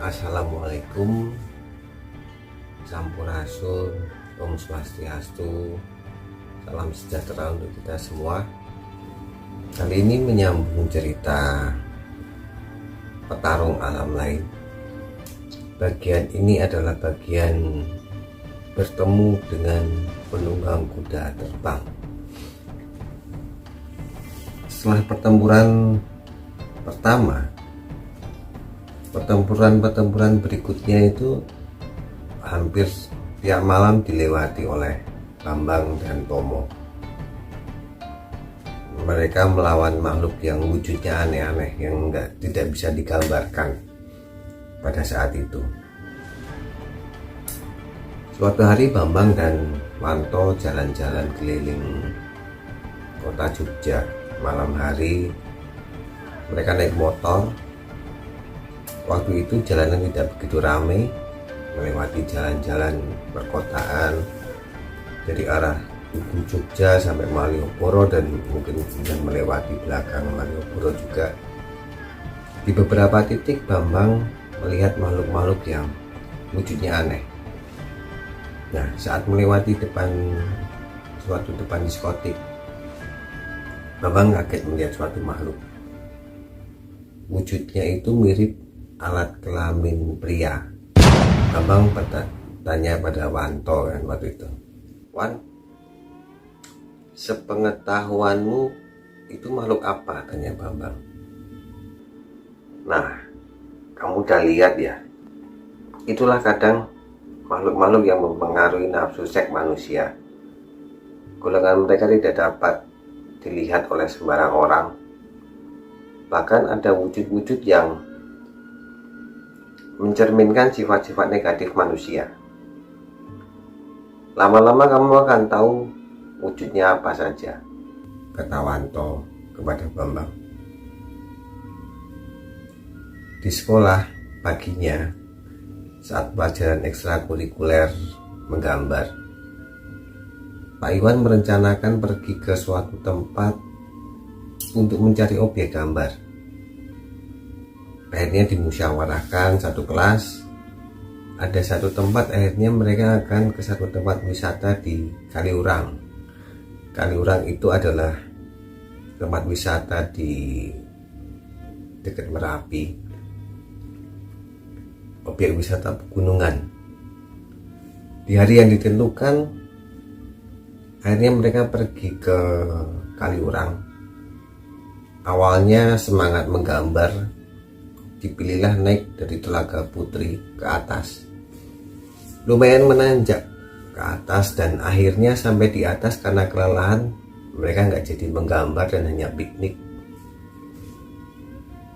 Assalamualaikum, Sampurasun, Om Swastiastu, salam sejahtera untuk kita semua. Kali ini menyambung cerita petarung alam lain. Bagian ini adalah bagian bertemu dengan penunggang kuda terbang. Setelah pertempuran pertama, pertempuran berikutnya itu hampir tiap malam dilewati oleh Bambang dan Tomo. Mereka melawan makhluk yang wujudnya aneh-aneh, yang tidak bisa digambarkan pada saat itu. Suatu hari Bambang dan Wanto jalan-jalan keliling kota Jogja. Malam hari mereka naik motor. Waktu itu jalanan tidak begitu ramai, melewati jalan-jalan perkotaan dari arah ujung Jogja sampai Malioboro, dan mungkin melewati belakang Malioboro juga. Di beberapa titik Bambang melihat makhluk-makhluk yang wujudnya aneh. Nah, saat melewati suatu depan diskotik, Bambang kaget melihat suatu makhluk. Wujudnya itu mirip alat kelamin pria. Bambang tanya pada Wanto kan waktu itu, "Wan, sepengetahuanmu itu makhluk apa?" tanya Bambang. "Nah, kamu udah lihat ya, itulah kadang makhluk-makhluk yang mempengaruhi nafsu seks manusia. Golongan mereka tidak dapat dilihat oleh sembarang orang. Bahkan ada wujud-wujud yang mencerminkan sifat-sifat negatif manusia. Lama-lama kamu akan tahu wujudnya apa saja," kata Wanto kepada Bambang. Di sekolah paginya, saat pelajaran ekstrakurikuler menggambar, Pak Iwan merencanakan pergi ke suatu tempat untuk mencari objek gambar. Akhirnya dimusyawarahkan satu kelas, ada satu tempat, akhirnya mereka akan ke satu tempat wisata di Kaliurang. Kaliurang itu adalah tempat wisata di dekat Merapi, objek wisata pegunungan. Di hari yang ditentukan, akhirnya mereka pergi ke Kaliurang. Awalnya semangat menggambar, dipilihlah naik dari Telaga Putri ke atas. Lumayan menanjak ke atas, dan akhirnya sampai di atas karena kelelahan mereka nggak jadi menggambar dan hanya piknik.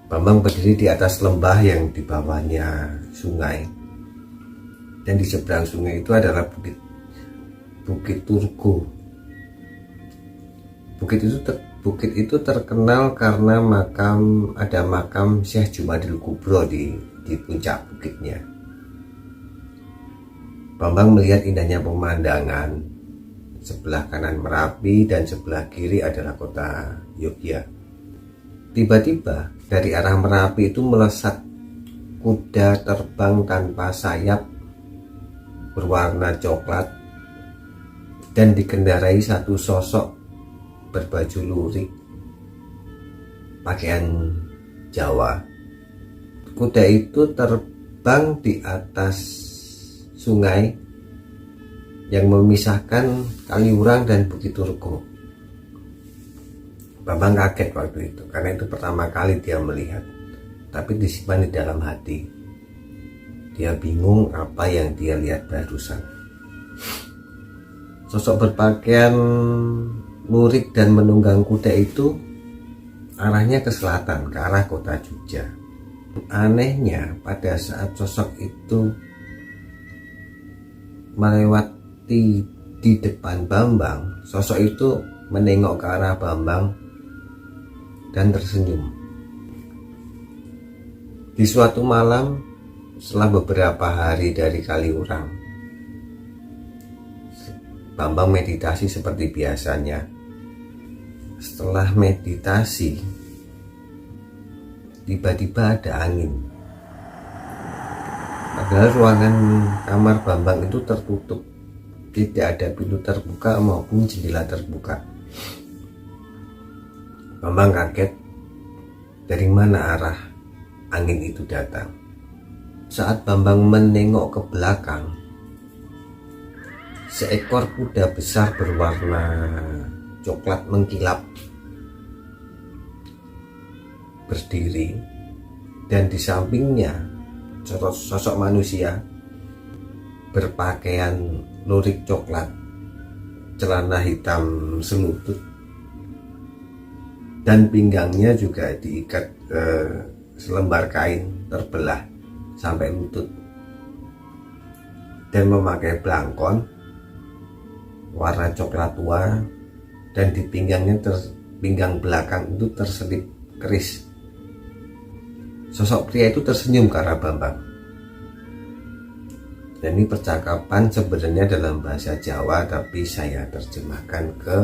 Bambang berdiri di atas lembah yang di bawahnya sungai, dan di seberang sungai itu adalah Bukit Turgo. Bukit itu terkenal karena ada makam Syekh Jumadil Kubro di puncak bukitnya. Bambang melihat indahnya pemandangan. Sebelah kanan Merapi dan sebelah kiri adalah kota Yogyakarta. Tiba-tiba dari arah Merapi itu melesat kuda terbang tanpa sayap berwarna coklat dan dikendarai satu sosok berbaju lurik, pakaian Jawa. Kuda itu terbang di atas sungai yang memisahkan Kaliurang dan Bukit Turgo. Bambang kaget waktu itu, karena itu pertama kali dia melihat, tapi disimpan di dalam hati. Dia bingung apa yang dia lihat barusan. Sosok berpakaian lurik dan menunggang kuda itu arahnya ke selatan, ke arah kota Jogja. Anehnya, pada saat sosok itu melewati di depan Bambang, sosok itu menengok ke arah Bambang dan tersenyum. Di suatu malam, setelah beberapa hari dari Kaliurang, Bambang meditasi seperti biasanya. Setelah meditasi, tiba-tiba ada angin. Padahal ruangan kamar Bambang itu tertutup, tidak ada pintu terbuka maupun jendela terbuka. Bambang kaget dari mana arah angin itu datang. Saat Bambang menengok ke belakang, seekor kuda besar berwarna coklat mengkilap berdiri, dan di sampingnya sosok manusia berpakaian lurik coklat, celana hitam selutut, dan pinggangnya juga diikat selembar kain terbelah sampai lutut, dan memakai belangkon warna coklat tua, dan di pinggangnya pinggang belakang itu terselip keris. Sosok pria itu tersenyum ke arah Bambang. Dan ini percakapan sebenarnya dalam bahasa Jawa, tapi saya terjemahkan ke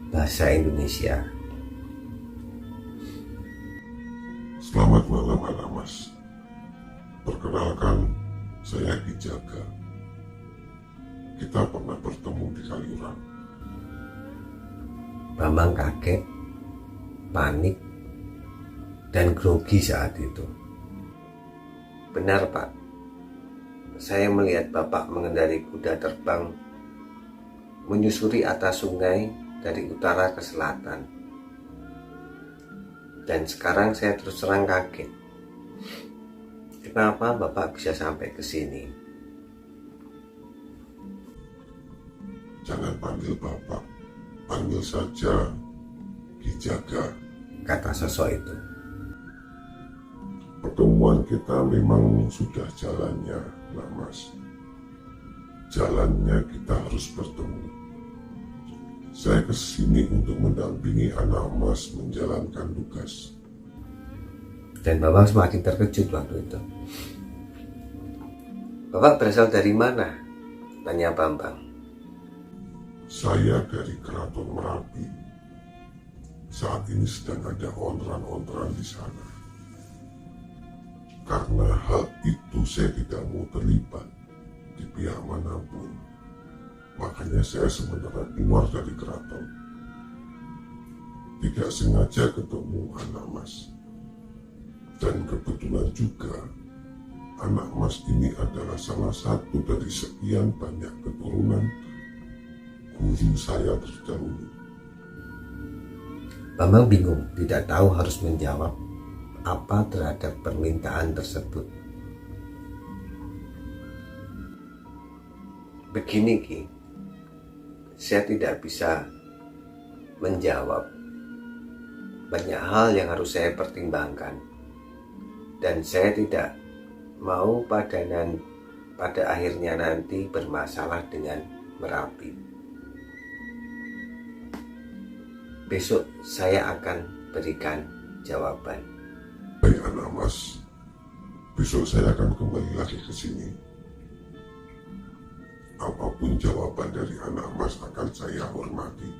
bahasa Indonesia. Selamat malam anak mas. Perkenalkan, saya Ki Jaga. Kita pernah bertemu di Kaliurang. Bambang kaget, panik, dan grogi saat itu. Benar Pak, saya melihat Bapak mengendarai kuda terbang menyusuri atas sungai dari utara ke selatan. Dan sekarang saya terus terang kaget. Kenapa Bapak bisa sampai ke sini? Jangan panggil Bapak, panggil saja Ki Jaga, kata sosok itu. Pertemuan kita memang sudah jalannya, nak mas. Jalannya kita harus bertemu. Saya kesini untuk mendampingi anak mas menjalankan tugas. Dan Bambang semakin terkejut waktu itu. Bapak berasal dari mana? Tanya Bambang. Saya dari Keraton Merapi. Saat ini sedang ada ontran-ontran di sana. Karena hal itu saya tidak mau terlibat di pihak manapun. Makanya saya sebenarnya keluar dari keraton. Tidak sengaja ketemu anak mas. Dan kebetulan juga anak mas ini adalah salah satu dari sekian banyak keturunan guru saya terdahulu. Bambang bingung, tidak tahu harus menjawab apa terhadap permintaan tersebut. Begini Ki, saya tidak bisa menjawab. Banyak hal yang harus saya pertimbangkan, dan saya tidak mau pada akhirnya nanti bermasalah dengan Merapi. Besok saya akan berikan jawaban. Baik anak mas, besok saya akan kembali lagi ke sini. Apapun jawaban dari anak mas akan saya hormati.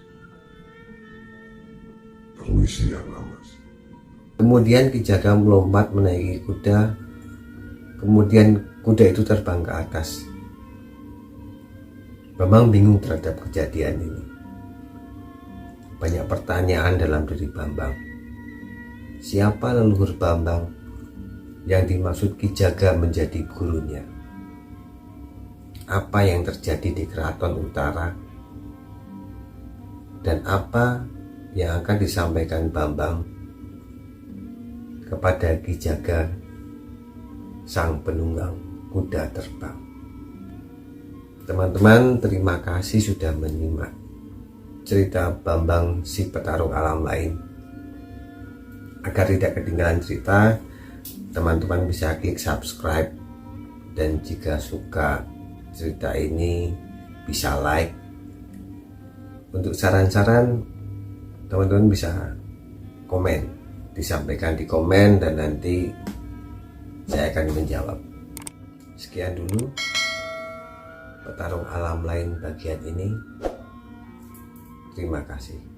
Permisi anak mas. Kemudian Ki Jaga melompat menaiki kuda. Kemudian kuda itu terbang ke atas. Bambang bingung terhadap kejadian ini. Banyak pertanyaan dalam diri Bambang. Siapa leluhur Bambang yang dimaksud Ki Jaga menjadi gurunya? Apa yang terjadi di Keraton Utara? Dan apa yang akan disampaikan Bambang kepada Ki Jaga, sang penunggang kuda terbang? Teman-teman, terima kasih sudah menyimak cerita Bambang si petarung alam lain. Agar tidak ketinggalan cerita, teman-teman bisa klik subscribe, dan jika suka cerita ini bisa like. Untuk saran-saran, teman-teman bisa komen, disampaikan di komen, dan nanti saya akan menjawab. Sekian dulu petarung alam lain bagian ini. Terima kasih.